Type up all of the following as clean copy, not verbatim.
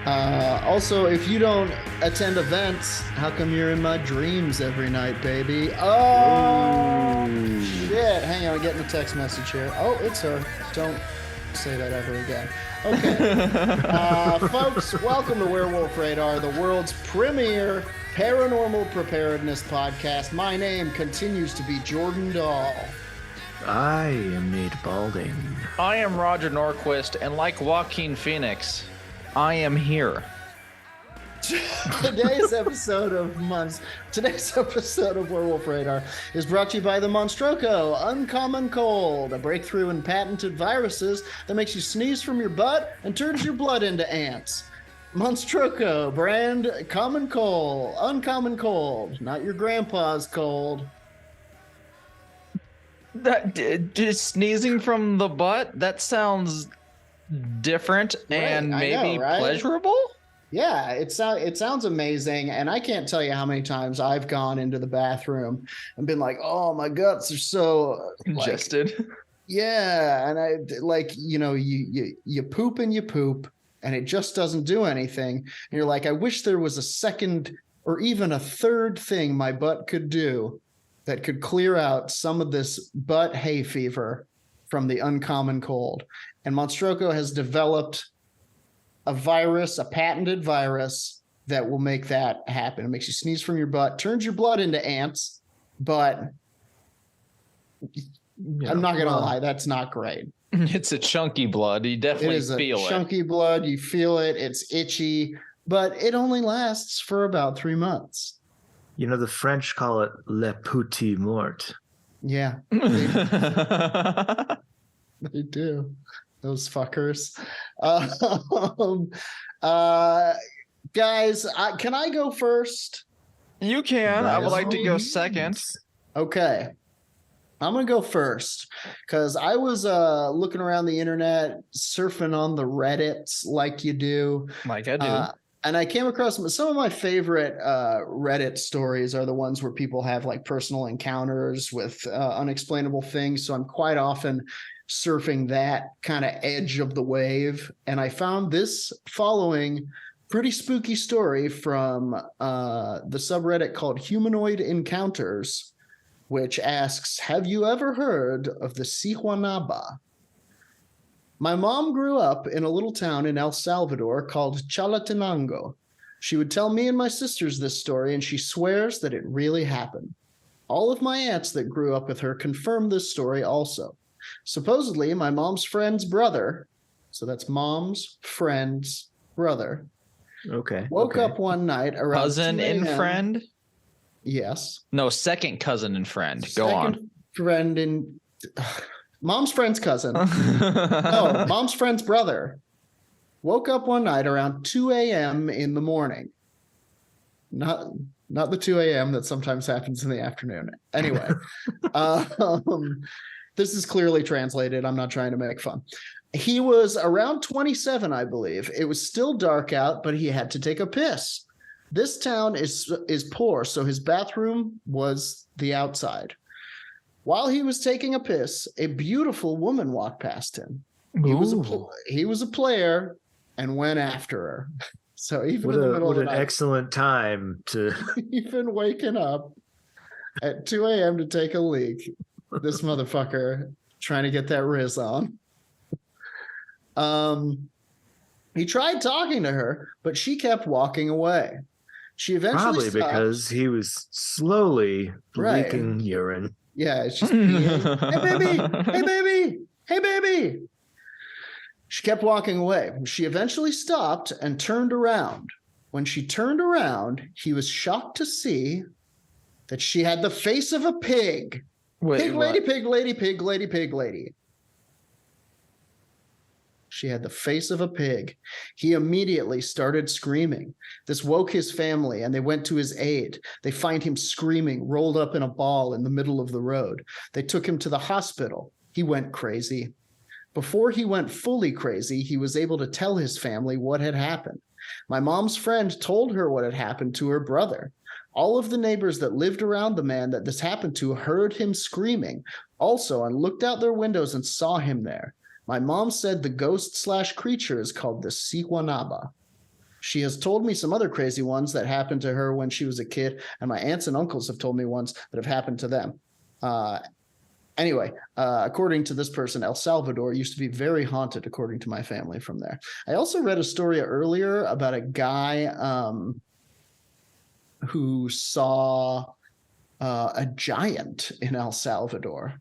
Also, if you don't attend events, how come you're in my dreams every night, baby? Oh, Ooh. shit. Hang on, I'm getting a text message here. Oh, it's her. Don't say that ever again. Okay. Folks, welcome to Werewolf Radar, the world's premier paranormal preparedness podcast. My name continues to be Jordan Dahl. I am Nate Balding. I am Roger Norquist, and like Joaquin Phoenix, I am here. Today's episode of Werewolf Radar is brought to you by the Monstroco Uncommon Cold, a breakthrough in patented viruses that makes you sneeze from your butt and turns your blood into ants. Monstroco brand Uncommon Cold, not your grandpa's cold. That just sneezing from the butt? That sounds different and maybe pleasurable. Yeah, it sounds amazing, and I can't tell you how many times I've gone into the bathroom and been like, "Oh, my guts are so congested." Yeah, and you poop and you poop, and it just doesn't do anything. And you're like, I wish there was a second or even a third thing my butt could do that could clear out some of this butt hay fever from the uncommon cold. And Monstroco has developed a patented virus that will make that happen. It makes you sneeze from your butt, turns your blood into ants, but I'm not going to lie, that's not great. It's a chunky blood. You definitely feel it. Chunky blood. You feel it. It's itchy, but it only lasts for about 3 months. You know, the French call it le petit mort. Yeah. They do. Those fuckers. Guys, can I go first? You can. I would like to go second. Okay. I'm going to go first because I was looking around the internet, surfing on the Reddits like you do. Like I do. And I came across some of my favorite Reddit stories are the ones where people have like personal encounters with unexplainable things. So I'm quite often surfing that kind of edge of the wave. And I found this following pretty spooky story from the subreddit called Humanoid Encounters, which asks, have you ever heard of the Siguanaba? My mom grew up in a little town in El Salvador called Chalatenango. She would tell me and my sisters this story, and she swears that it really happened. All of my aunts that grew up with her confirm this story also. Supposedly, my mom's friend's brother, so that's mom's friend's brother, woke up one night around cousin and friend? Yes. No, second cousin and friend. Go on. Friend and... Mom's friend's cousin. No, mom's friend's brother woke up one night around 2 a.m. in the morning. Not the 2 a.m. that sometimes happens in the afternoon. Anyway, this is clearly translated. I'm not trying to make fun. He was around 27, I believe. It was still dark out, but he had to take a piss. This town is poor, so his bathroom was the outside. While he was taking a piss, a beautiful woman walked past him. He was a player and went after her. So even in the middle of the night, excellent time to even waking up at 2 a.m. to take a leak. This motherfucker trying to get that riz on. He tried talking to her, but she kept walking away. She eventually stopped. Because he was slowly leaking urine. Yeah, it's just peeing. Hey, baby! Hey, baby! Hey, baby! She kept walking away. She eventually stopped and turned around. When she turned around, he was shocked to see that she had the face of a pig. Wait, pig lady, pig lady, pig lady, pig lady. She had the face of a pig. He immediately started screaming. This woke his family, and they went to his aid. They find him screaming, rolled up in a ball in the middle of the road. They took him to the hospital. He went crazy. Before he went fully crazy, he was able to tell his family what had happened. My mom's friend told her what had happened to her brother. All of the neighbors that lived around the man that this happened to heard him screaming also and looked out their windows and saw him there. My mom said the ghost/creature is called the Siguanaba. She has told me some other crazy ones that happened to her when she was a kid, and my aunts and uncles have told me ones that have happened to them. Anyway, according to this person, El Salvador used to be very haunted, according to my family from there. I also read a story earlier about a guy who saw a giant in El Salvador.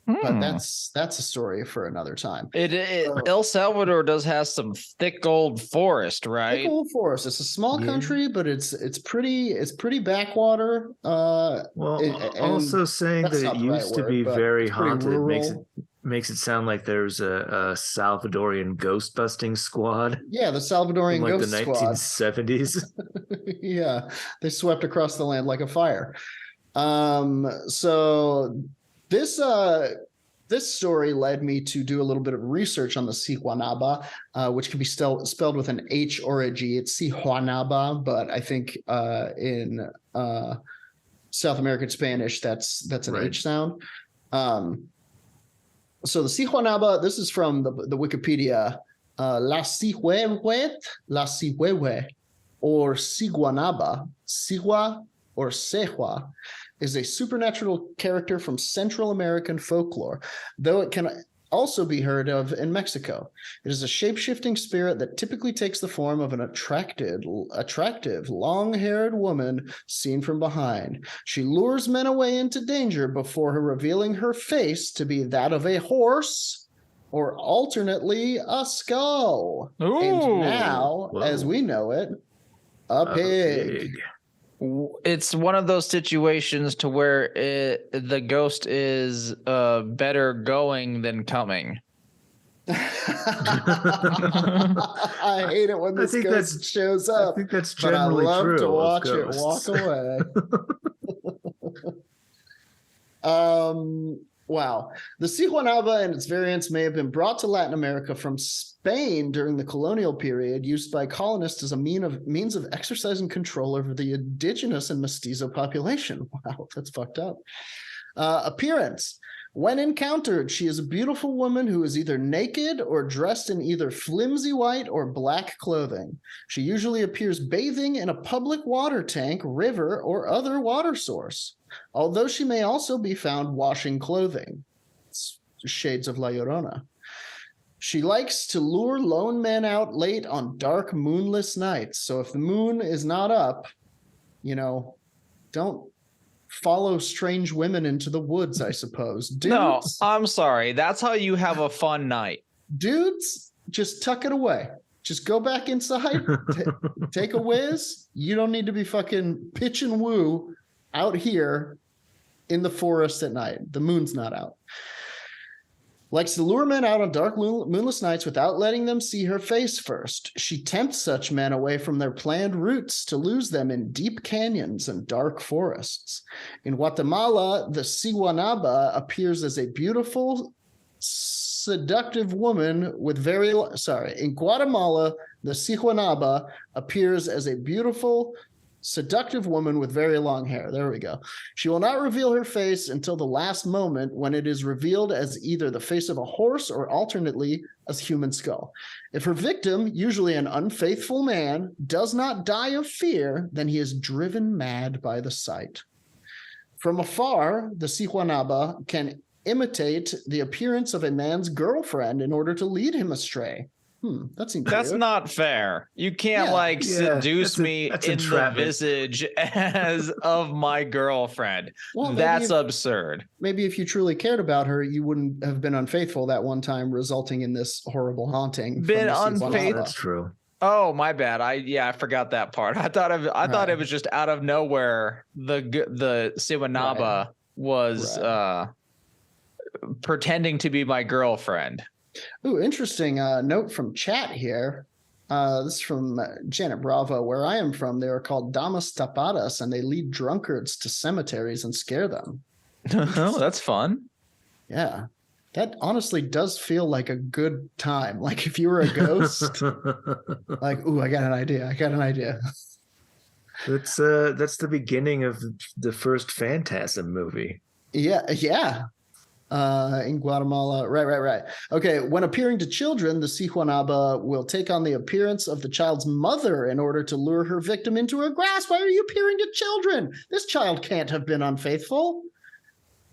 But that's a story for another time. El Salvador does have some thick old forest, right? Thick old forest. It's a small country, but it's pretty backwater. Also saying that it used to be very haunted makes it sound like there's a Salvadorian ghost busting squad. Yeah, the Salvadorian ghost squad. Like the 1970s. Yeah, they swept across the land like a fire. So this story led me to do a little bit of research on the Siguanaba, which can be spelled with an H or a G. It's Siguanaba, but I think in South American Spanish, that's an H sound. So the Siguanaba, this is from the Wikipedia, La Sihue, or Siguanaba, Sigua or Sehua, is a supernatural character from Central American folklore, though it can also be heard of in Mexico. It is a shape-shifting spirit that typically takes the form of an attractive, long-haired woman seen from behind. She lures men away into danger before her revealing her face to be that of a horse or alternately a skull. Ooh, and now, as we know it, a pig. It's one of those situations to where the ghost is better going than coming. I hate it when this ghost shows up. I think that's generally true. I love to watch it walk away. Wow. The Siguanaba and its variants may have been brought to Latin America from Spain during the colonial period, used by colonists as a means of exercising control over the indigenous and mestizo population. Wow, that's fucked up. Appearance. When encountered, she is a beautiful woman who is either naked or dressed in either flimsy white or black clothing. She usually appears bathing in a public water tank, river, or other water source, although she may also be found washing clothing. It's shades of La Llorona. She likes to lure lone men out late on dark, moonless nights. So if the moon is not up, don't follow strange women into the woods, I suppose. Dudes, no, I'm sorry. That's how you have a fun night. Dudes, just tuck it away. Just go back inside, take a whiz. You don't need to be fucking pitch and woo out here in the forest at night. The moon's not out. Likes to lure men out on dark, moonless nights without letting them see her face first. She tempts such men away from their planned routes to lose them in deep canyons and dark forests. In Guatemala, the Siguanaba appears as a beautiful, seductive woman with In Guatemala, the Siguanaba appears as a beautiful, seductive woman with very long hair. There we go. She will not reveal her face until the last moment, when it is revealed as either the face of a horse or alternately a human skull. If her victim, usually an unfaithful man, does not die of fear, then he is driven mad by the sight. From afar, the Siguanaba can imitate the appearance of a man's girlfriend in order to lead him astray. That's not fair. You can't seduce me in the visage as of my girlfriend. Well, that's absurd. Maybe if you truly cared about her, you wouldn't have been unfaithful that one time, resulting in this horrible haunting. Been unfaithful. That's true. Oh, my bad. I forgot that part. I thought it was just out of nowhere. The Siguanaba was pretending to be my girlfriend. Ooh, interesting note from chat here. This is from Janet Bravo. Where I am from, they are called damas tapadas, and they lead drunkards to cemeteries and scare them. Oh, that's fun. Yeah. That honestly does feel like a good time. Like if you were a ghost, like, ooh, I got an idea. That's the beginning of the first Phantasm movie. Yeah. In Guatemala. Right. Okay. When appearing to children, the Siguanaba will take on the appearance of the child's mother in order to lure her victim into her grasp. Why are you appearing to children? This child can't have been unfaithful.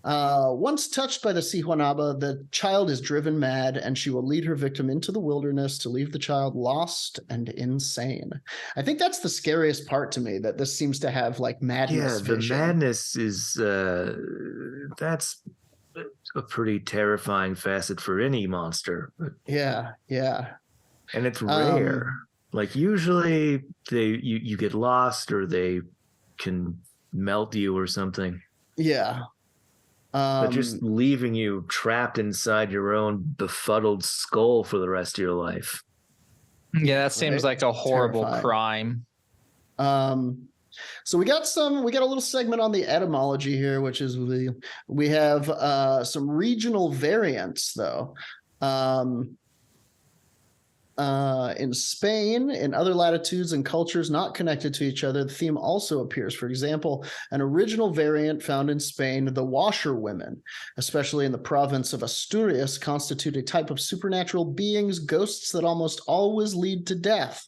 Once touched by the Siguanaba, the child is driven mad, and she will lead her victim into the wilderness to leave the child lost and insane. I think that's the scariest part to me, that this seems to have like madness. Yeah, the madness is that's a pretty terrifying facet for any monster. Yeah. And it's rare. Like usually you get lost, or they can melt you or something. Yeah. But just leaving you trapped inside your own befuddled skull for the rest of your life. Yeah, that seems like a horrible crime. So we got a little segment on the etymology here, which is we have some regional variants though. In Spain, in other latitudes and cultures not connected to each other, the theme also appears. For example, an original variant found in Spain, the washerwomen, especially in the province of Asturias, constitute a type of supernatural beings, ghosts that almost always lead to death.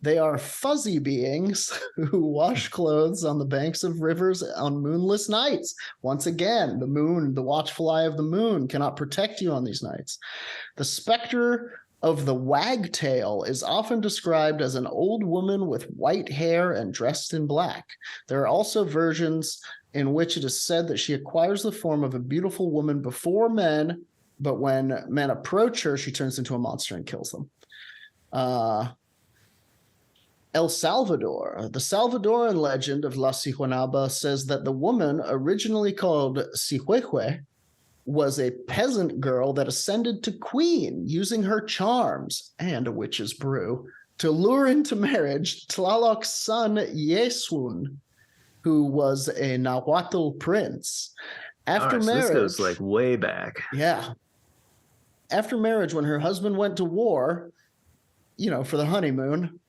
They are fuzzy beings who wash clothes on the banks of rivers on moonless nights. Once again, the moon, the watchful eye of the moon, cannot protect you on these nights. The specter of the wagtail is often described as an old woman with white hair and dressed in black. There are also versions in which it is said that she acquires the form of a beautiful woman before men, but when men approach her, she turns into a monster and kills them. El Salvador. The Salvadoran legend of La Siguanaba says that the woman, originally called Sihuehue, was a peasant girl that ascended to queen using her charms and a witch's brew to lure into marriage Tlaloc's son Yesun, who was a Nahuatl prince. After marriage, this goes like way back. Yeah. After marriage, when her husband went to war, for the honeymoon,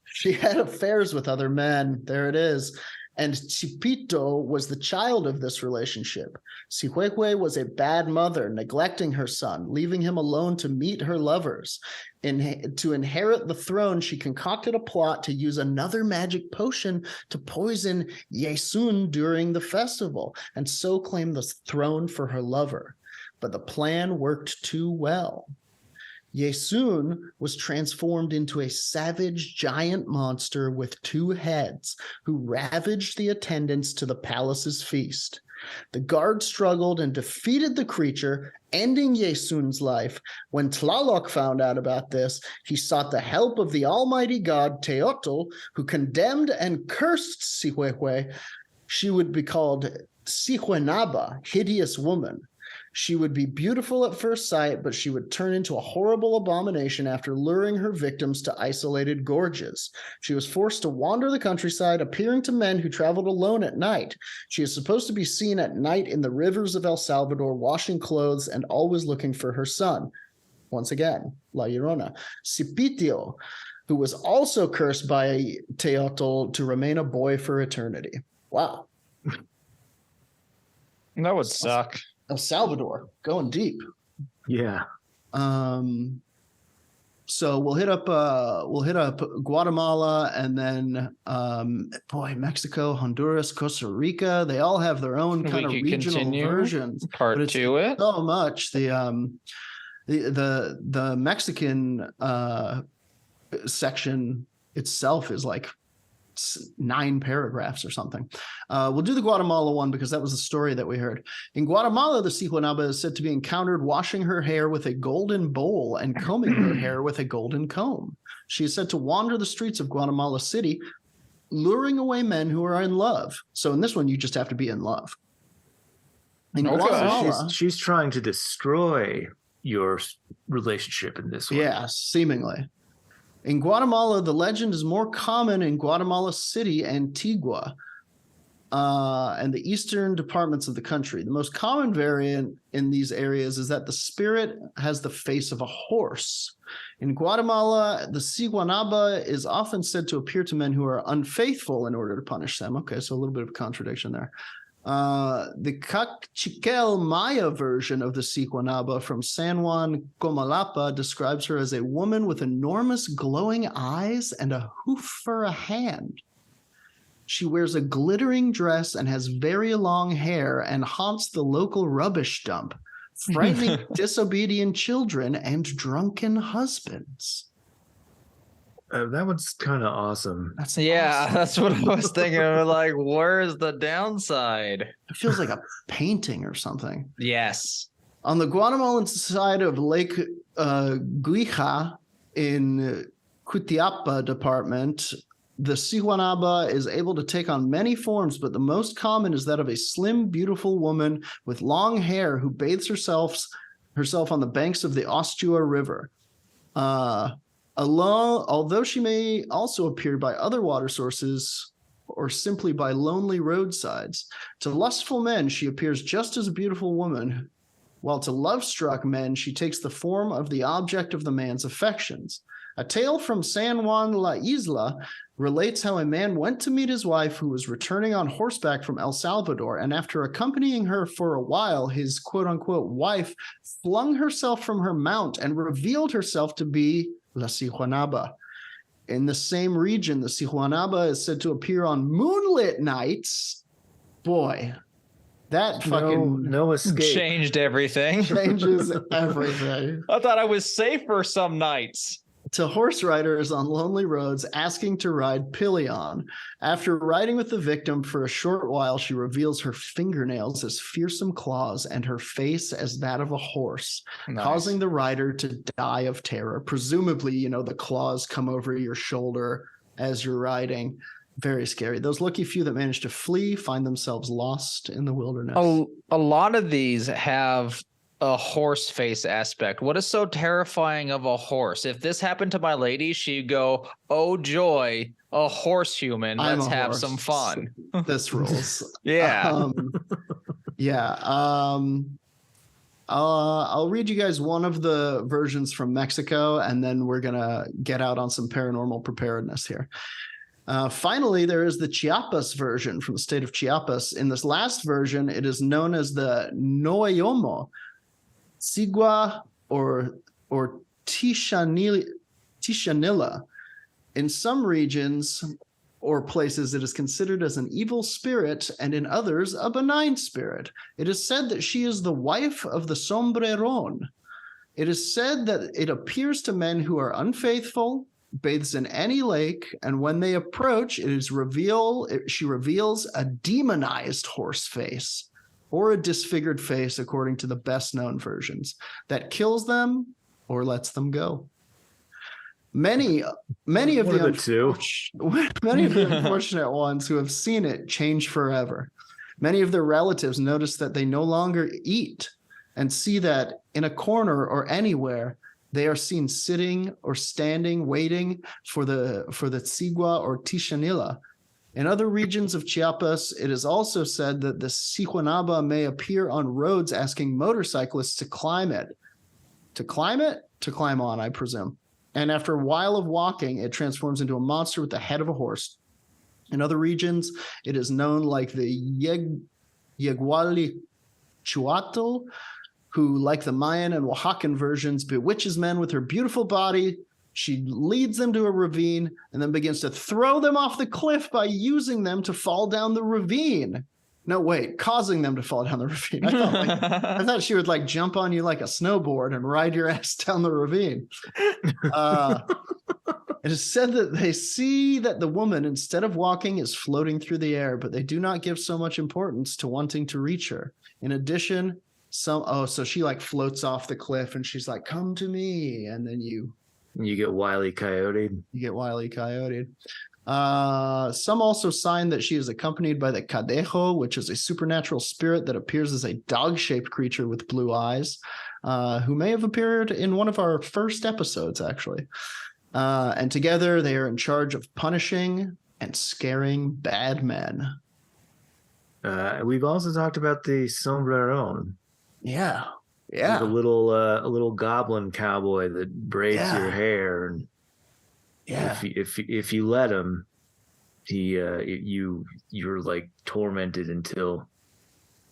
she had affairs with other men. There it is. And Chipito was the child of this relationship. Sihuehue was a bad mother, neglecting her son, leaving him alone to meet her lovers. To inherit the throne, she concocted a plot to use another magic potion to poison Yesun during the festival, and so claim the throne for her lover. But the plan worked too well. Yesun was transformed into a savage giant monster with 2 heads who ravaged the attendants to the palace's feast. The guards struggled and defeated the creature, ending Yesun's life. When Tlaloc found out about this, he sought the help of the almighty god Teotl, who condemned and cursed Sihuehue. She would be called Siguanaba, hideous woman. She would be beautiful at first sight, but she would turn into a horrible abomination after luring her victims to isolated gorges. She was forced to wander the countryside, appearing to men who traveled alone at night. She is supposed to be seen at night in the rivers of El Salvador, washing clothes and always looking for her son. Once again, La Llorona. Cipitio, who was also cursed by Teotl to remain a boy for eternity. Wow. That would suck. El Salvador, going deep. Yeah. So we'll hit up Guatemala, and then Mexico, Honduras, Costa Rica. They all have their own kind of regional versions. Part to it. So much the Mexican section itself is like 9 paragraphs or something. We'll do the Guatemala one because that was the story that we heard. In Guatemala, the Siguanaba is said to be encountered washing her hair with a golden bowl and combing her hair with a golden comb. She is said to wander the streets of Guatemala City, luring away men who are in love. So in this one, you just have to be in love. In Guatemala, she's trying to destroy your relationship in this one. Yeah, seemingly. In Guatemala, the legend is more common in Guatemala City, Antigua, and the eastern departments of the country. The most common variant in these areas is that the spirit has the face of a horse. In Guatemala, the Siguanaba is often said to appear to men who are unfaithful in order to punish them. Okay, so a little bit of contradiction there. The Cachiquel Maya version of the Siguanaba from San Juan Comalapa describes her as a woman with enormous glowing eyes and a hoof for a hand. She wears a glittering dress and has very long hair and haunts the local rubbish dump, frightening disobedient children and drunken husbands. That one's kind of awesome. Awesome. That's what I was thinking. Like, where's the downside? It feels like a painting or something. Yes. On the Guatemalan side of Lake Guija in Cutiapa department, the Siguanaba is able to take on many forms, but the most common is that of a slim, beautiful woman with long hair who bathes herself on the banks of the Ostua River. Although she may also appear by other water sources or simply by lonely roadsides, to lustful men she appears just as a beautiful woman, while to love-struck men she takes the form of the object of the man's affections. A tale from San Juan La Isla relates how a man went to meet his wife who was returning on horseback from El Salvador, and after accompanying her for a while, his quote-unquote wife flung herself from her mount and revealed herself to be La Siguanaba. In the same region, the Siguanaba is said to appear on moonlit nights. Boy, that fucking no escape. Changed everything. Changes everything. I thought I was safer some nights. To horse riders on lonely roads asking to ride pillion. After riding with the victim for a short while, she reveals her fingernails as fearsome claws and her face as that of a horse, causing the rider to die of terror. Presumably, the claws come over your shoulder as you're riding. Very scary. Those lucky few that manage to flee find themselves lost in the wilderness. A lot of these have a horse face aspect. What is so terrifying of a horse? If this happened to my lady, she'd go, "Oh joy, a horse human. Let's have some fun." This rules. Yeah. I'll read you guys one of the versions from Mexico, and then we're gonna get out on some paranormal preparedness here. Finally, there is the Chiapas version from the state of Chiapas. In this last version, it is known as the Noyomo, Sigua, or Tishanilla. In some regions or places, it is considered as an evil spirit, and in others, a benign spirit. It is said that she is the wife of the Sombreron. It is said that it appears to men who are unfaithful, bathes in any lake, and when they approach, she reveals a demonized horse face, or a disfigured face, according to the best known versions, that kills them or lets them go. Many of the unfortunate ones who have seen it change forever. Many of their relatives notice that they no longer eat and see that in a corner or anywhere, they are seen sitting or standing, waiting for the Sigua or Tishanilla. In other regions of Chiapas, it is also said that the Siguanaba may appear on roads asking motorcyclists to climb it. To climb it? To climb on, I presume. And after a while of walking, it transforms into a monster with the head of a horse. In other regions, it is known like the Yegualichuatl, who, like the Mayan and Oaxacan versions, bewitches men with her beautiful body. She leads them to a ravine and then begins to throw them off the cliff by using them to fall down the ravine. No, wait, causing them to fall down the ravine. I thought she would jump on you like a snowboard and ride your ass down the ravine. It is said that they see that the woman, instead of walking, is floating through the air, but they do not give so much importance to wanting to reach her. In addition, so she floats off the cliff and she's like, "Come to me," and then you get Wile E. Coyote'd. Some also sign that she is accompanied by the Cadejo, which is a supernatural spirit that appears as a dog-shaped creature with blue eyes, who may have appeared in one of our first episodes, actually. And together they are in charge of punishing and scaring bad men. We've also talked about the Sombreron. Yeah. Like a little goblin cowboy that braids your hair, and if you let him, you're tormented until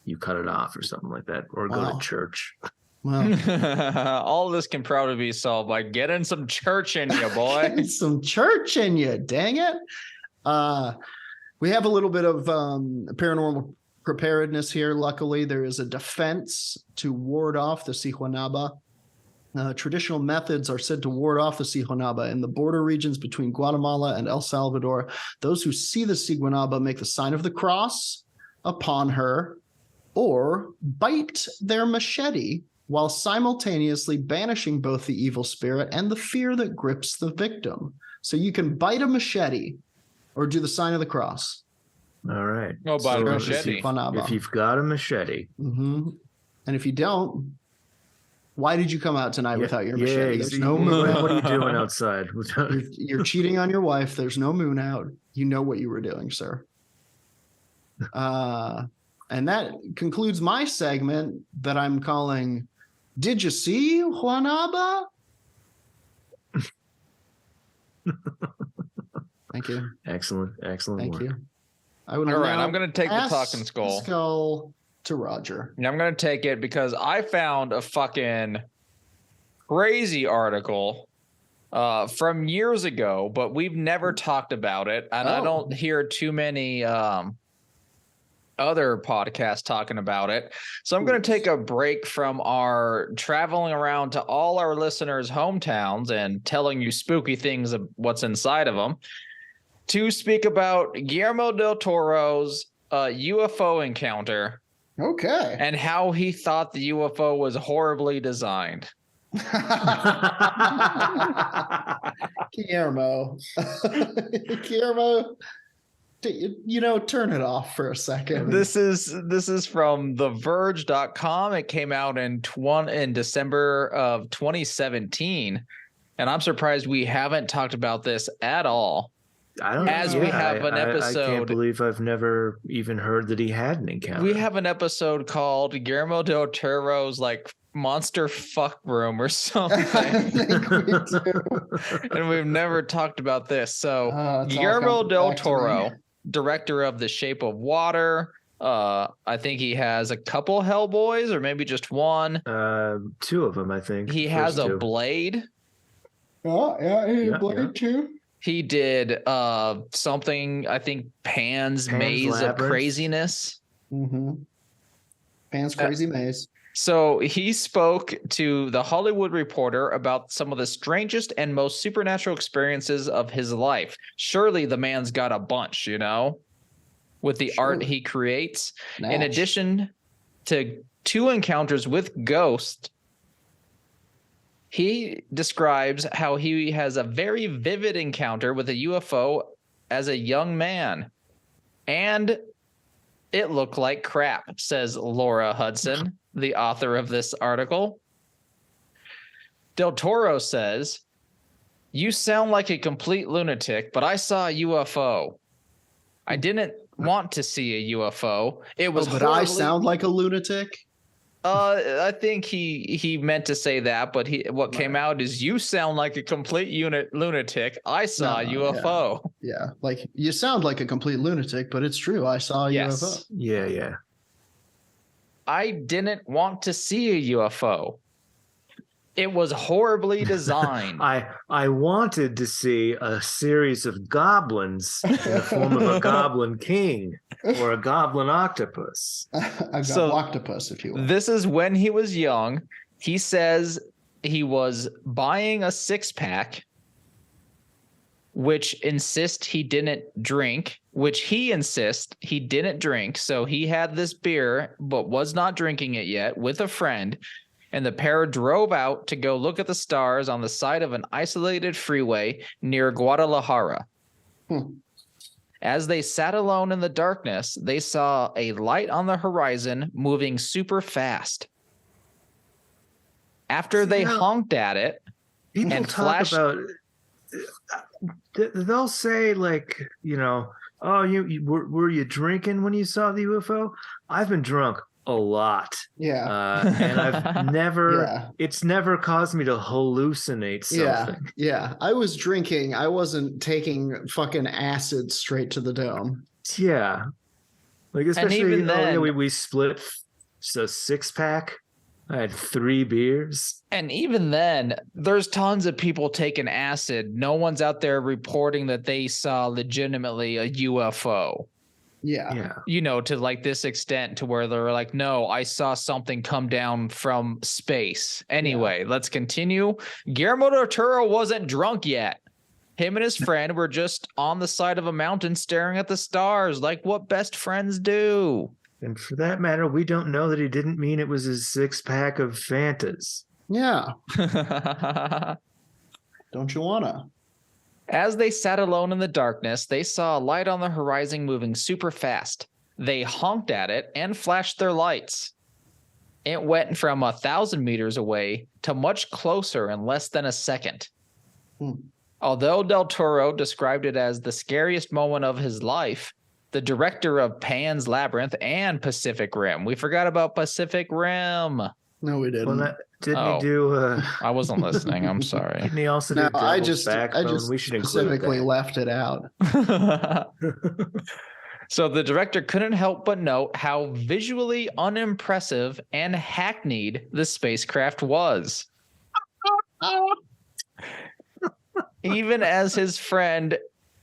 you cut it off or something like that, or go to church. Well, all of this can probably be solved by getting some church in you, boy. Getting some church in you, dang it. We have a little bit of paranormal preparedness here. Luckily, there is a defense to ward off the Siguanaba. Traditional methods are said to ward off the Siguanaba in the border regions between Guatemala and El Salvador. Those who see the Siguanaba make the sign of the cross upon her or bite their machete while simultaneously banishing both the evil spirit and the fear that grips the victim. So you can bite a machete or do the sign of the cross. All right. Oh, bite a machete. If you've got a machete. Mm-hmm. And if you don't, why did you come out tonight without your machete? There's no moon out. What are you doing outside? You're cheating on your wife. There's no moon out. You know what you were doing, sir. And that concludes my segment that I'm calling Did You See Juanaba? Thank you. Excellent Thank work. you. All right, I'm going to take the talking skull to Roger. And I'm going to take it because I found a fucking crazy article from years ago, but we've never talked about it. And I don't hear too many other podcasts talking about it. So I'm going to take a break from our traveling around to all our listeners' hometowns and telling you spooky things of what's inside of them to speak about Guillermo del Toro's UFO encounter. Okay. And how he thought the UFO was horribly designed. Guillermo. Guillermo, turn it off for a second. This is from TheVerge.com. It came out in December of 2017. And I'm surprised we haven't talked about this at all. I don't know. We have an episode. I can't believe I've never even heard that he had an encounter. We have an episode called Guillermo del Toro's monster fuck room or something. I think we do. And we've never talked about this. So Guillermo del Toro, director of The Shape of Water. I think he has a couple Hellboys or maybe just one. Two of them, I think. He has a Blade. Oh, yeah, he had a Blade too. He did something, I think, Pan's Maze Labyrinth. Of Craziness. Mm-hmm. Pan's Crazy Maze. So he spoke to The Hollywood Reporter about some of the strangest and most supernatural experiences of his life. Surely the man's got a bunch, with the art he creates. Nash. In addition to 2 encounters with ghosts, he describes how he has a very vivid encounter with a UFO as a young man. And it looked like crap, says Laura Hudson, the author of this article. Del Toro says, "You sound like a complete lunatic, but I saw a UFO. I didn't want to see a UFO. It was but I sound like a lunatic?" I think he meant to say that, but what came out is you sound like a complete lunatic. I saw a UFO. Yeah, like you sound like a complete lunatic, but it's true. I saw a UFO. Yeah. I didn't want to see a UFO. It was horribly designed. I wanted to see a series of goblins in the form of a goblin king or a goblin octopus. A octopus, if you will. This is when he was young. He says he was buying a 6-pack, which insists he didn't drink, So he had this beer, but was not drinking it yet with a friend. And the pair drove out to go look at the stars on the side of an isolated freeway near Guadalajara. As they sat alone in the darkness, they saw a light on the horizon moving super fast. After they honked at it and flashed... They'll say oh, were you drinking when you saw the UFO? I've been drunk a lot. Yeah. And I've never, it's never caused me to hallucinate something. Yeah. I was drinking. I wasn't taking fucking acid straight to the dome. Yeah. Like, especially, we split a 6-pack. I had 3 beers. And even then, there's tons of people taking acid. No one's out there reporting that they saw legitimately a UFO. Yeah. To like this extent to where they're like, no, I saw something come down from space. Anyway, let's continue. Guillermo del Toro wasn't drunk yet. Him and his friend were just on the side of a mountain staring at the stars like what best friends do. And for that matter, we don't know that he didn't mean it was his 6-pack of Fantas. Yeah. Don't you wanna? As they sat alone in the darkness, they saw a light on the horizon moving super fast. They honked at it and flashed their lights. It went from 1,000 meters away to much closer in less than a second. Although Del Toro described it as the scariest moment of his life, the director of Pan's Labyrinth and Pacific Rim. We forgot about Pacific Rim. No, we didn't. Well, didn't he do? I wasn't listening. I'm sorry. Didn't he also do I just we should specifically left it out. So the director couldn't help but note how visually unimpressive and hackneyed the spacecraft was. Even as his friend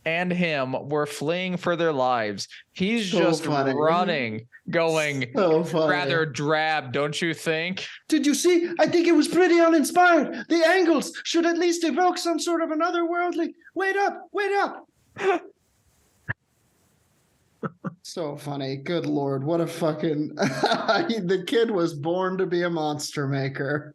and him were fleeing for their lives, he's just running, going rather drab, don't you think? Did you see? I think it was pretty uninspired. The angles should at least evoke some sort of another worldly. Wait up. So funny. Good Lord. What a fucking... The kid was born to be a monster maker.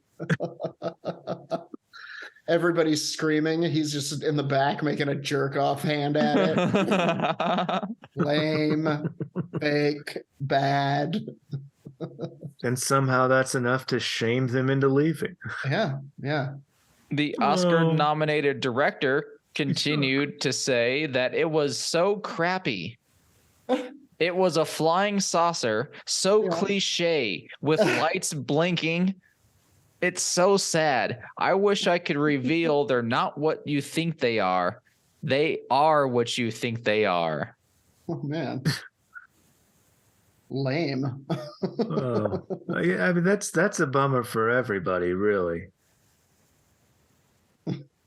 Everybody's screaming. He's just in the back making a jerk off hand at it. Lame, fake, bad. And somehow that's enough to shame them into leaving. Yeah. The Oscar-nominated director continued to say that it was so crappy. It was a flying saucer, so cliche, with lights blinking. It's so sad. I wish I could reveal they're not what you think they are. They are what you think they are. Oh, man. Lame. I mean, that's a bummer for everybody, really.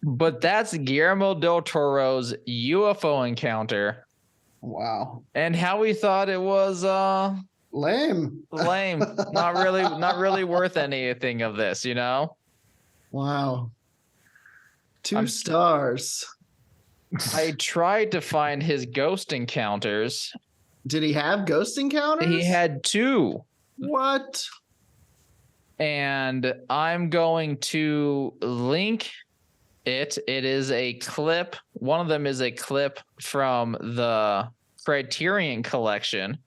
But that's Guillermo del Toro's UFO encounter. Wow. And how we thought it was lame. Not really worth anything of this, Wow. 2 stars. I tried to find his ghost encounters. Did he have ghost encounters? He had 2. What? And I'm going to link it. It is a clip. One of them is a clip from the Criterion Collection.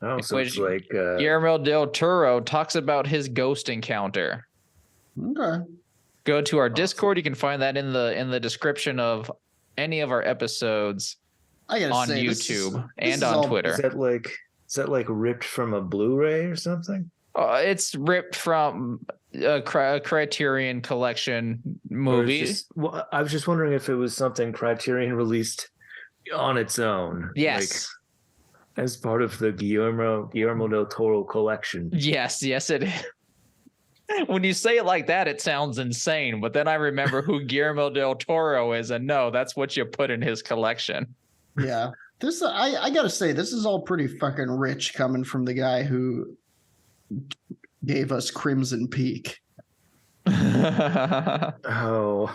Oh, so it's like Guillermo del Toro talks about his ghost encounter. Okay. Go to our Discord. You can find that in the description of any of our episodes on YouTube and on Twitter. Is that like ripped from a Blu-ray or something? It's ripped from a Criterion Collection movie. I was just wondering if it was something Criterion released on its own. Yes. As part of the Guillermo del Toro collection. Yes, it is. When you say it like that, it sounds insane. But then I remember who Guillermo del Toro is, and no, that's what you put in his collection. Yeah. This I gotta say, this is all pretty fucking rich coming from the guy who gave us Crimson Peak. Oh.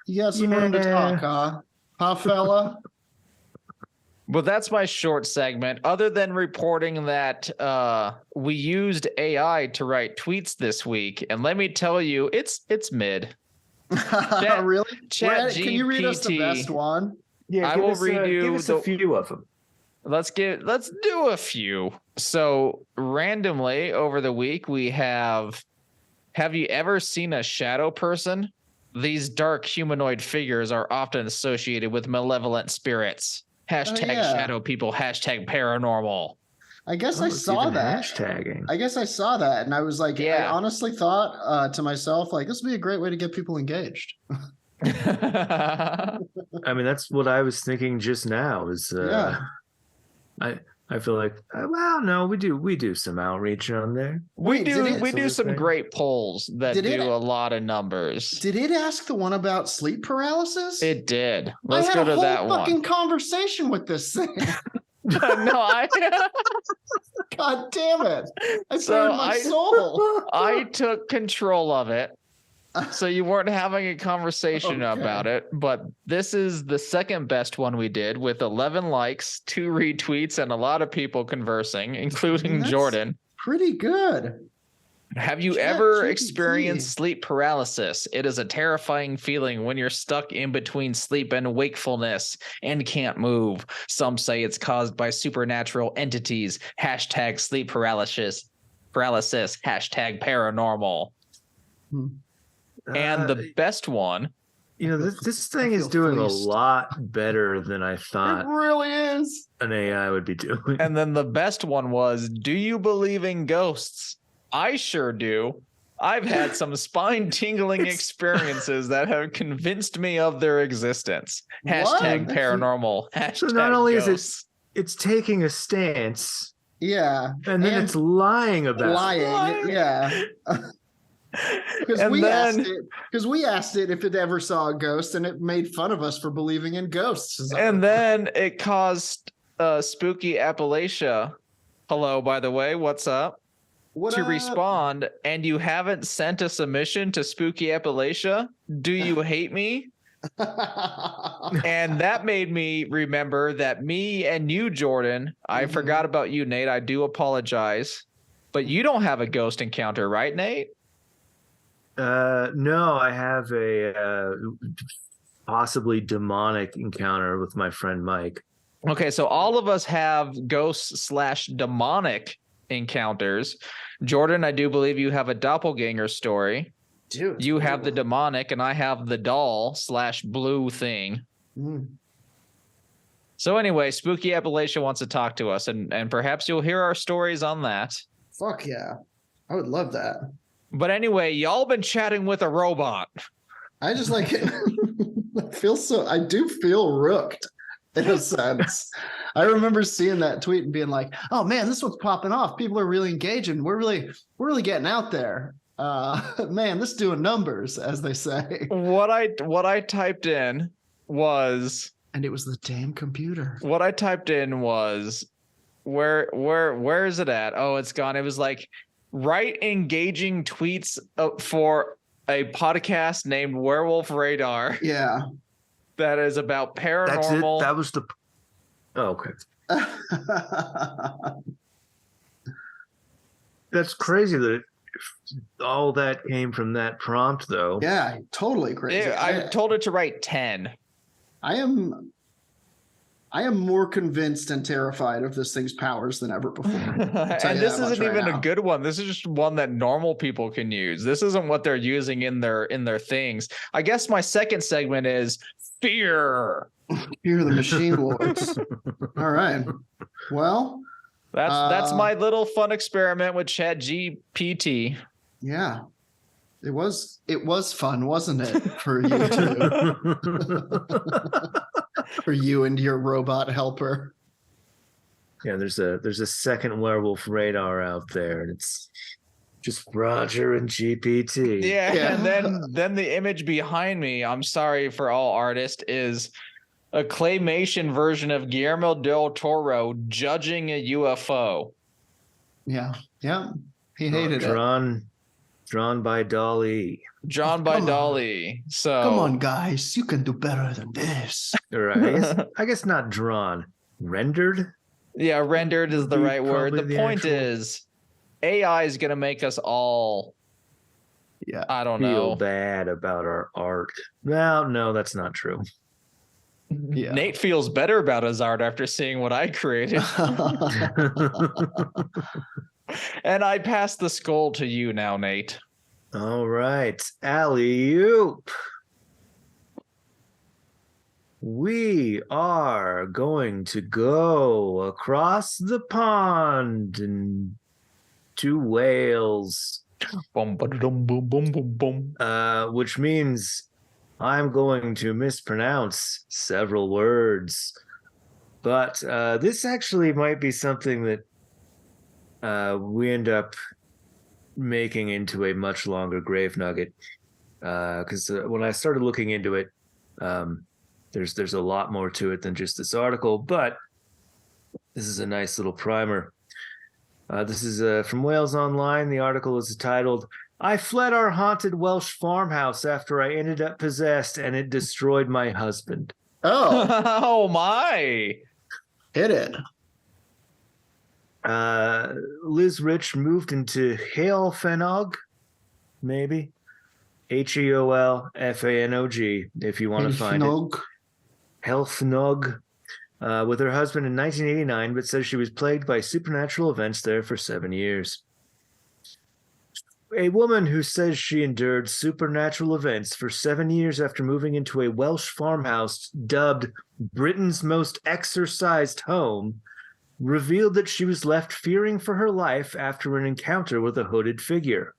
You got some room to talk, huh? Huh, fella? Well, that's my short segment. Other than reporting that we used AI to write tweets this week, and let me tell you, it's mid. Really? Can you read us the best one? Yeah, I will read you give us a few of them. Let's do a few. So randomly over the week we have you ever seen a shadow person? These dark humanoid figures are often associated with malevolent spirits. #shadow people, #paranormal. I guess I saw that. Hashtagging. I guess I saw that, and I was like, I honestly thought to myself, like, this would be a great way to get people engaged. I mean, that's what I was thinking just now. I feel like, well, no, we do some outreach on there. We do some great polls that do a lot of numbers. Did it ask the one about sleep paralysis? It did. Let's go to that one. I had a whole fucking conversation with this thing. God damn it. I burned my soul. I took control of it. So you weren't having a conversation about it, but this is the second best one we did with 11 likes, 2 retweets, and a lot of people conversing, including Jordan. Pretty good. Have you ever experienced sleep paralysis? It is a terrifying feeling when you're stuck in between sleep and wakefulness and can't move. Some say it's caused by supernatural entities. # sleep paralysis. # paranormal. And the best one. This thing is doing a lot better than I thought. It really is. An AI would be doing. And then the best one was, do you believe in ghosts? I sure do. I've had some spine-tingling experiences that have convinced me of their existence. # paranormal. So not only is it's taking a stance. Yeah. And then it's lying about it. Lying. Yeah. Because we asked it if it ever saw a ghost, and it made fun of us for believing in ghosts. And then it caused Spooky Appalachia, hello, by the way, what's up? Respond, and you haven't sent a submission to Spooky Appalachia? Do you hate me? And that made me remember that me and you, Jordan, I forgot about you, Nate. I do apologize. But you don't have a ghost encounter, right, Nate? No, I have a possibly demonic encounter with my friend Mike. Okay, so all of us have ghosts / demonic encounters. Jordan, I do believe you have a doppelganger story. Dude, you have the demonic, and I have the doll / blue thing. So anyway, Spooky Appalachia wants to talk to us, and perhaps you'll hear our stories on that. Fuck yeah. I would love that. But anyway, y'all been chatting with a robot. I just like it. I do feel rooked in a sense. I remember seeing that tweet and being like, oh man, this one's popping off. People are really engaging. We're really getting out there. Man, this is doing numbers, as they say. What I typed in was, and it was the damn computer. What I typed in was, where is it at? Oh, it's gone. It was like, write engaging tweets for a podcast named Werewolf Radar. Yeah. That is about paranormal. That was the. Oh, okay. That's crazy that all that came from that prompt, though. Yeah, totally crazy. I told it to write 10. I am more convinced and terrified of this thing's powers than ever before. And this isn't even a good one. This is just one that normal people can use. This isn't what they're using in their things. I guess my second segment is fear. Fear the machine lords. All right. Well, that's my little fun experiment with ChatGPT. Yeah. It was fun, wasn't it, for you too? For you and your robot helper. Yeah, there's a second Werewolf Radar out there, and it's just Roger and GPT. Yeah. And then the image behind me, I'm sorry for all artists, is a claymation version of Guillermo del Toro judging a UFO. Yeah. He hated it. Drawn by Dolly. So come on, guys, you can do better than this. Right. I guess not drawn. Rendered? Yeah, rendered is the right word. The point is, AI is going to make us all, I don't know, feel bad about our art. Well, no, that's not true. Yeah. Nate feels better about his art after seeing what I created. And I pass the skull to you now, Nate. All right. Alley-oop. We are going to go across the pond and to Wales. Boom, boom, boom, boom, boom, boom. Which means I'm going to mispronounce several words. But this actually might be something that we end up making into a much longer grave nugget. Because when I started looking into it, there's a lot more to it than just this article. But this is a nice little primer. This is from Wales Online. The article is titled, "I fled our haunted Welsh farmhouse after I ended up possessed and it destroyed my husband." Oh. Oh, my. Hit it. Liz Rich moved into Heolfanog, maybe. Heolfanog, if you want to find it. Heolfanog. With her husband in 1989, but says she was plagued by supernatural events there for 7 years. A woman who says she endured supernatural events for 7 years after moving into a Welsh farmhouse dubbed Britain's most exorcised home revealed that she was left fearing for her life after an encounter with a hooded figure.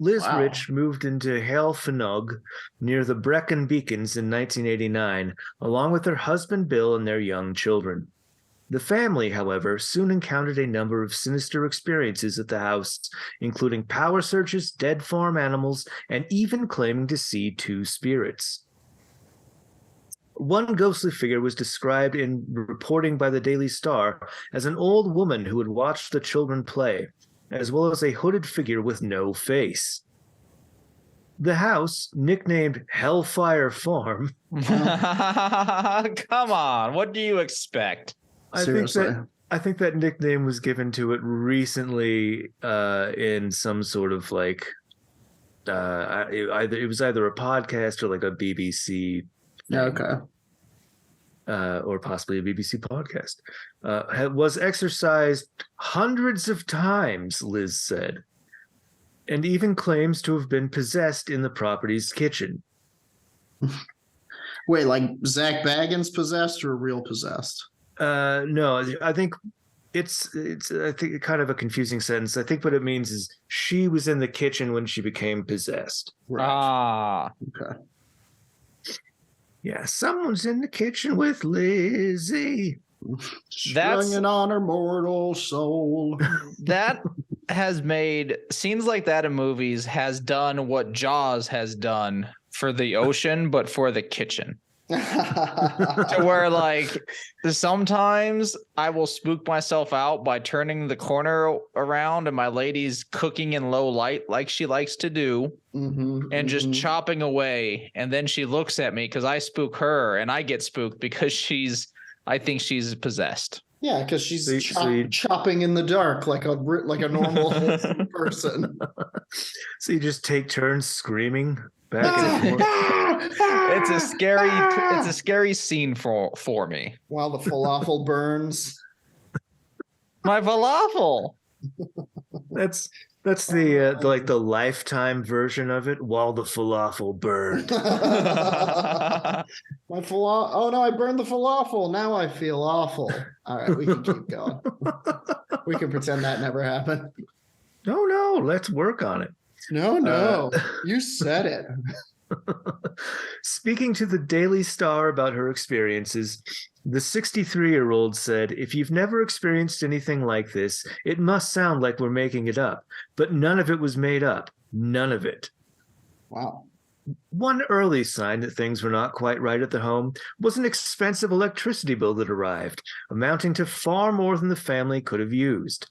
Liz Rich moved into Heolfanog near the Brecon Beacons in 1989, along with her husband Bill and their young children. The family, however, soon encountered a number of sinister experiences at the house, including power surges, dead farm animals, and even claiming to see 2 spirits. One ghostly figure was described in reporting by the Daily Star as an old woman who had watched the children play, as well as a hooded figure with no face. The house, nicknamed Hellfire Farm... Come on, what do you expect? I think that nickname was given to it recently in some sort of like... it was either a podcast or like a BBC thing. Okay. Or possibly a BBC podcast. Was exorcised hundreds of times, Liz said, and even claims to have been possessed in the property's kitchen. Wait, like Zach Baggins possessed or real possessed? No, I think it's I think kind of a confusing sentence. I think what it means is she was in the kitchen when she became possessed. Right. Ah. Okay. Yeah, someone's in the kitchen with Lizzie. Strung on her mortal soul. That has made scenes like that in movies has done what Jaws has done for the ocean, but for the kitchen. To where like sometimes I will spook myself out by turning the corner around and my lady's cooking in low light like she likes to do, and just chopping away, and then she looks at me because I spook her and I get spooked because I think she's possessed. Yeah, because she's chopping in the dark like a normal person. So you just take turns screaming back and forth. It's a scary scene for me. While the falafel burns. My falafel. That's the Lifetime version of it. While the falafel burned. Oh no, I burned the falafel. Now I feel awful. All right, we can keep going. We can pretend that never happened. No, let's work on it. No, you said it. Speaking to the Daily Star about her experiences, the 63-year-old said, "If you've never experienced anything like this, it must sound like we're making it up. But none of it was made up. None of it." Wow. One early sign that things were not quite right at the home was an expensive electricity bill that arrived, amounting to far more than the family could have used.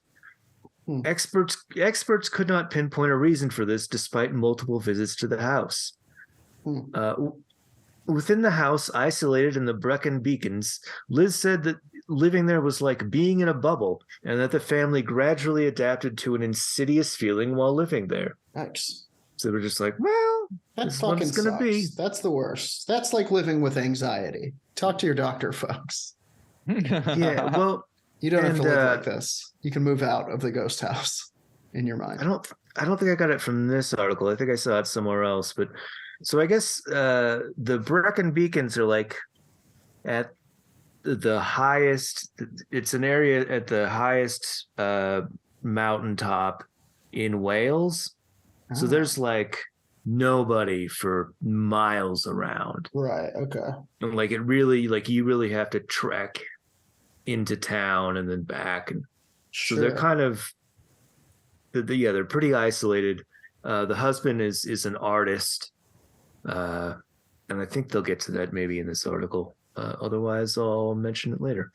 Experts could not pinpoint a reason for this despite multiple visits to the house. Within the house, isolated in the Brecon Beacons, Liz said that living there was like being in a bubble, and that the family gradually adapted to an insidious feeling while living there. Nice. So we're just like, well, that fucking sucks. Gonna be. That's the worst. That's like living with anxiety. Talk to your doctor, folks. Yeah, well, you don't have to live like this. You can move out of the ghost house in your mind. I don't think I got it from this article. I think I saw it somewhere else, but. So I guess the Brecon Beacons are like at the highest. It's an area at the highest mountaintop in Wales. Oh. So there's like nobody for miles around. Right. Okay. And like it really, like you really have to trek into town and then back. And so they're kind of, they're pretty isolated. The husband is an artist. And I think they'll get to that maybe in this article. Otherwise, I'll mention it later.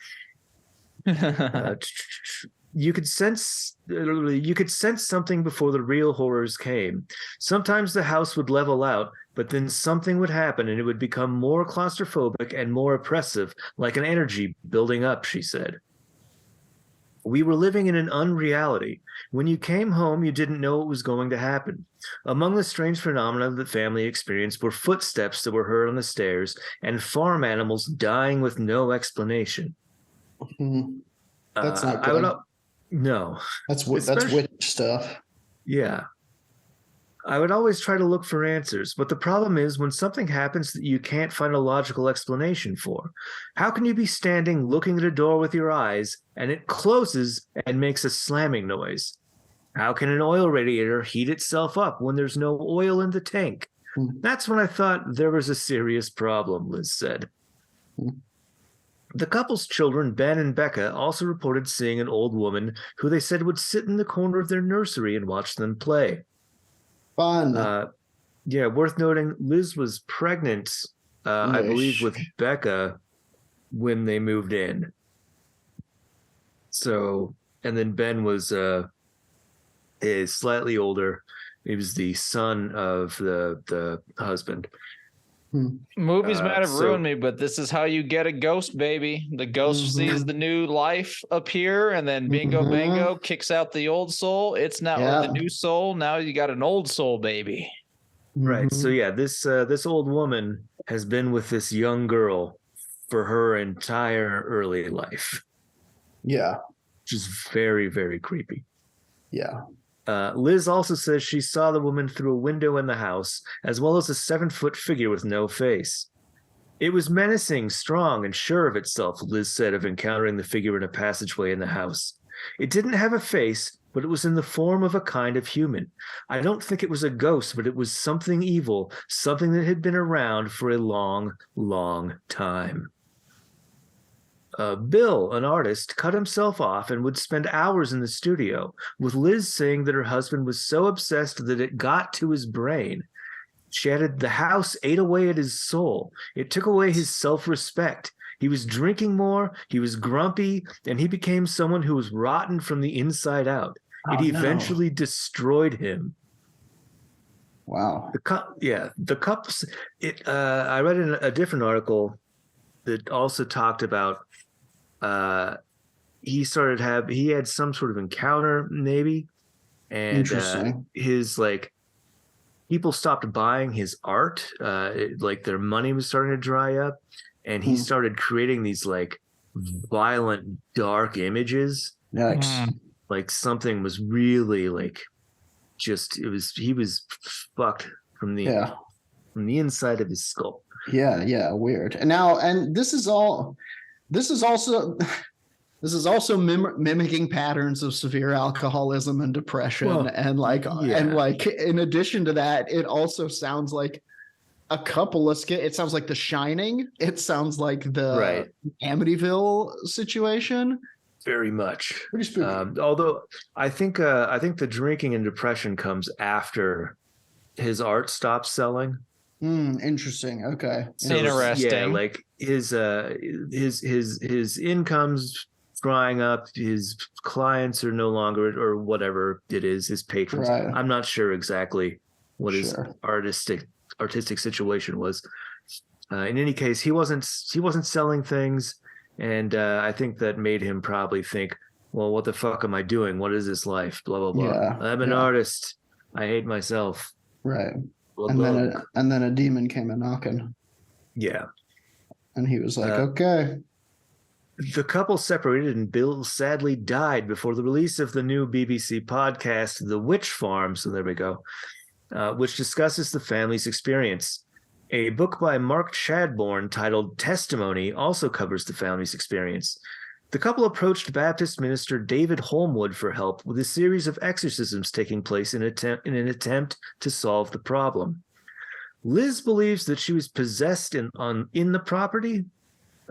You could sense something before the real horrors came. Sometimes the house would level out, but then something would happen and it would become more claustrophobic and more oppressive, like an energy building up, she said. We were living in an unreality. When you came home, you didn't know what was going to happen. Among the strange phenomena the family experienced were footsteps that were heard on the stairs and farm animals dying with no explanation. Mm-hmm. That's not good. No. That's witch stuff. Yeah. I would always try to look for answers, but the problem is when something happens that you can't find a logical explanation for. How can you be standing looking at a door with your eyes and it closes and makes a slamming noise? How can an oil radiator heat itself up when there's no oil in the tank? That's when I thought there was a serious problem, Liz said. The couple's children, Ben and Becca, also reported seeing an old woman who they said would sit in the corner of their nursery and watch them play. Fun. Yeah, worth noting, Liz was pregnant, I believe, with Becca when they moved in. So, and then Ben was is slightly older. He was the son of the husband. Movies might have ruined me, but this is how you get a ghost, baby. The ghost sees the new life appear, and then bingo bango kicks out the old soul. It's now the new soul. Now you got an old soul, baby. Right. So yeah, this old woman has been with this young girl for her entire early life. Yeah. Which is very, very creepy. Yeah. Liz also says she saw the woman through a window in the house, as well as a 7-foot figure with no face. It was menacing, strong, and sure of itself, Liz said of encountering the figure in a passageway in the house. It didn't have a face, but it was in the form of a kind of human. I don't think it was a ghost, but it was something evil, something that had been around for a long, long time. Bill, an artist, cut himself off and would spend hours in the studio, with Liz saying that her husband was so obsessed that it got to his brain. She added, the house ate away at his soul. It took away his self-respect. He was drinking more, he was grumpy, and he became someone who was rotten from the inside out. It eventually destroyed him. Wow. The couples. I read in a different article that also talked about he had some sort of encounter maybe, and his people stopped buying his art, their money was starting to dry up, and he started creating these violent dark images. Yikes. Like something was really he was fucked from the inside of his skull. Yeah, weird. And this is also mimicking patterns of severe alcoholism and depression. Well, and in addition to that, it also sounds like a couple of it sounds like The Shining. It sounds like the Amityville situation. Very much. Pretty spooky. Although I think the drinking and depression comes after his art stops selling. Interesting. Okay. So, interesting. Yeah, his income's drying up. His clients are no longer, or whatever it is, his patrons. Right. I'm not sure exactly what his artistic situation was. In any case, he wasn't selling things, and I think that made him probably think, well, what the fuck am I doing? What is this life? Blah blah blah. Yeah, I'm an artist. I hate myself. Right. And then a demon came a knocking. Yeah. And he was like, okay. The couple separated and Bill sadly died before the release of the new BBC podcast, The Witch Farm. So there we go. Which discusses the family's experience. A book by Mark Chadbourne titled Testimony also covers the family's experience. The couple approached Baptist minister David Holmwood for help with a series of exorcisms taking place in an attempt to solve the problem. Liz believes that she was possessed in the property.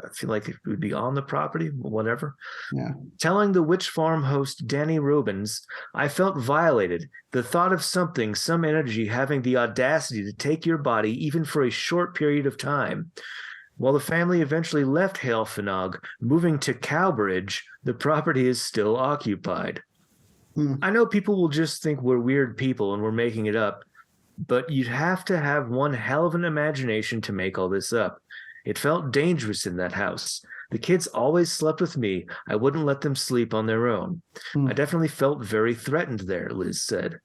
I feel like it would be on the property, whatever. Yeah. Telling the witch farm host Danny Rubens, I felt violated. The thought of some energy having the audacity to take your body even for a short period of time. While the family eventually left Halefinog, moving to Cowbridge, the property is still occupied. I know people will just think we're weird people and we're making it up, but you'd have to have one hell of an imagination to make all this up. It felt dangerous in that house. The kids always slept with me. I wouldn't let them sleep on their own. I definitely felt very threatened there, Liz said.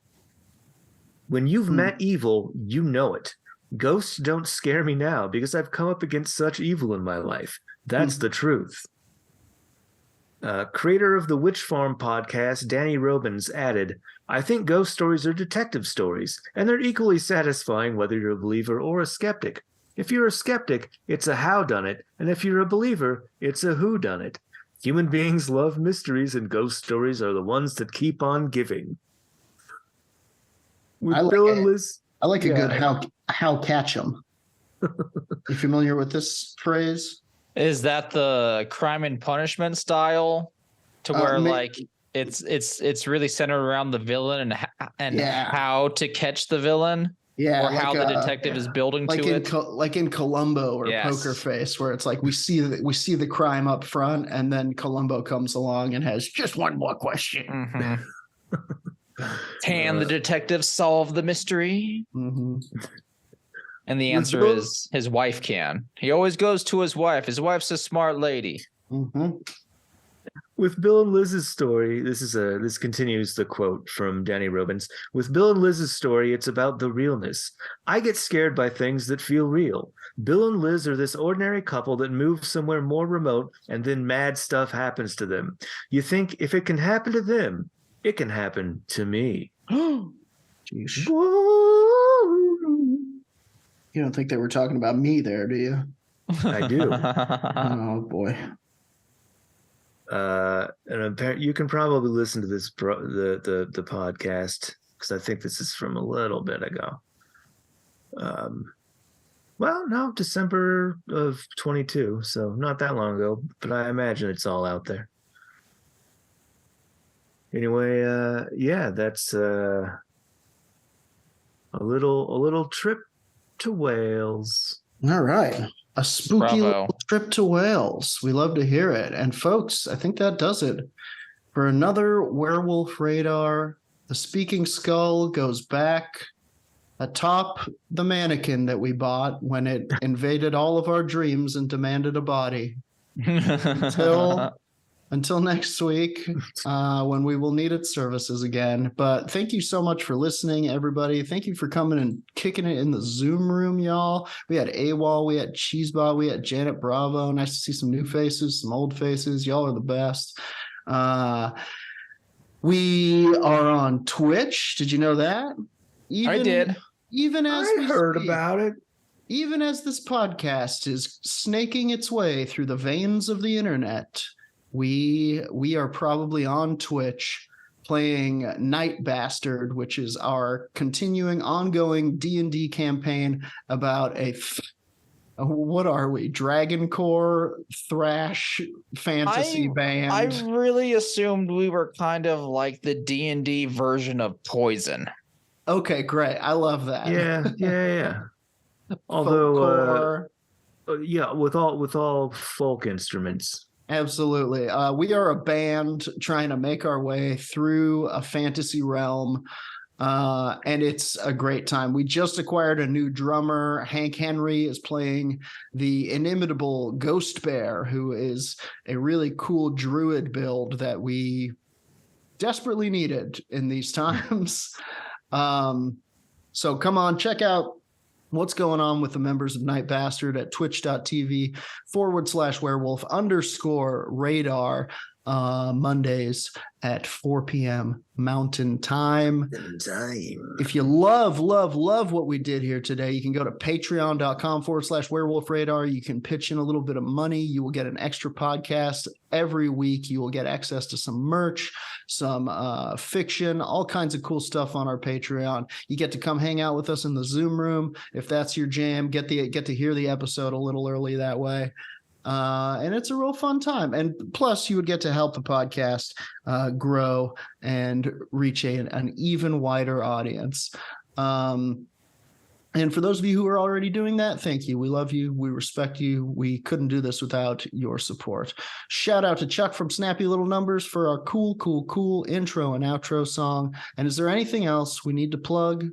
When you've met evil, you know it. Ghosts don't scare me now because I've come up against such evil in my life. That's the truth. Creator of the Witch Farm podcast, Danny Rubens, added, I think ghost stories are detective stories, and they're equally satisfying whether you're a believer or a skeptic. If you're a skeptic, it's a howdunit, and if you're a believer, it's a whodunit. Human beings love mysteries, and ghost stories are the ones that keep on giving. With Bill and Liz, I like a good how catch 'em. You familiar with this phrase? Is that the Crime and Punishment style, to where like it's really centered around the villain and how to catch the villain? Yeah, or how the detective is building to it, like in Columbo or Poker Face, where it's like we see the crime up front, and then Columbo comes along and has just one more question. Can the detective solve the mystery? And the answer is his wife can. He always goes to his wife. His wife's a smart lady. With Bill and Liz's story, this continues the quote from Danny Rubens. With Bill and Liz's story, it's about the realness. I get scared by things that feel real. Bill and Liz are this ordinary couple that moves somewhere more remote, and then mad stuff happens to them. You think if it can happen to them, it can happen to me. You don't think they were talking about me there, do you? I do. Oh boy. And you can probably listen to this the podcast, because I think this is from a little bit ago. Well, no, December of 22, so not that long ago, but I imagine it's all out there. Anyway, that's a little trip to Wales. All right. A spooky little trip to Wales. We love to hear it. And folks, I think that does it for another Werewolf Radar. The speaking skull goes back atop the mannequin that we bought when it invaded all of our dreams and demanded a body. Until next week, when we will need its services again. But thank you so much for listening, everybody. Thank you for coming and kicking it in the Zoom room, y'all. We had AWOL, we had Cheeseball, we had Janet Bravo. Nice to see some new faces, some old faces. Y'all are the best. We are on Twitch. Did you know that? I did. Even as I heard about it. Even as this podcast is snaking its way through the veins of the internet, we are probably on Twitch playing Night Bastard, which is our continuing ongoing D&D campaign about what are we? Dragon Core thrash fantasy band. I really assumed we were kind of like the D&D version of Poison. Okay, great. I love that. Yeah. Although with all folk instruments. Absolutely. We are a band trying to make our way through a fantasy realm, and it's a great time. We just acquired a new drummer. Hank Henry is playing the inimitable Ghost Bear, who is a really cool druid build that we desperately needed in these times. So come on, check out what's going on with the members of Night Bastard at twitch.tv/werewolf_radar. Mondays at 4 p.m. Mountain Time. If you love what we did here today, you can go to patreon.com/werewolf radar. You can pitch in a little bit of money. You will get an extra podcast every week. You will get access to some merch, some fiction, all kinds of cool stuff on our Patreon. You get to come hang out with us in the Zoom room if that's your jam. Get to hear the episode a little early that way. And it's a real fun time. And plus, you would get to help the podcast grow and reach an even wider audience. And for those of you who are already doing that, thank you. We love you. We respect you. We couldn't do this without your support. Shout out to Chuck from Snappy Little Numbers for our cool intro and outro song. And is there anything else we need to plug?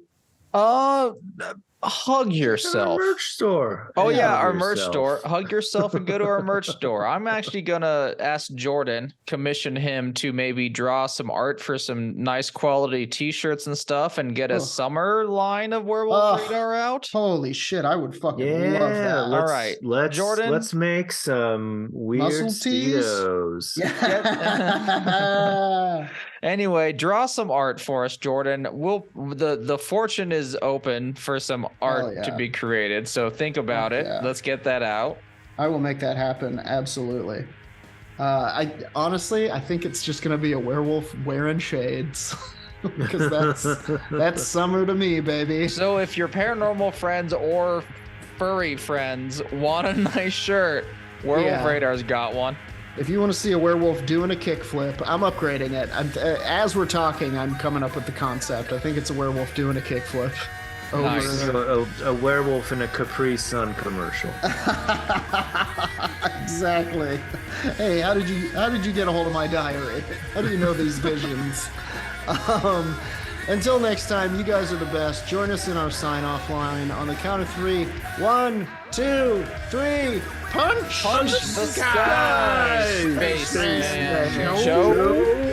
Hug yourself. Our merch store. Oh yeah, our merch store. Hug yourself and go to our merch store. I'm actually gonna ask Jordan, commission him to maybe draw some art for some nice quality t-shirts and stuff, and get a summer line of Werewolf Radar out. Holy shit, I would fucking love that. All right, Jordan, let's make some weird Speedos. Yeah. Anyway, draw some art for us, Jordan. The fortune is open for some art to be created. So think about it. Yeah. Let's get that out. I will make that happen. Absolutely. I think it's just going to be a werewolf wearing shades because that's summer to me, baby. So if your paranormal friends or furry friends want a nice shirt, Werewolf Radar's got one. If you want to see a werewolf doing a kickflip, I'm upgrading it. As we're talking, I'm coming up with the concept. I think it's a werewolf doing a kickflip. Nice. A werewolf in a Capri Sun commercial. Exactly. Hey, how did you get a hold of my diary? How do you know these visions? Until next time, you guys are the best. Join us in our sign-off line on the count of 3. 1, 2, 3. Punch the sky. Spaceman Joe.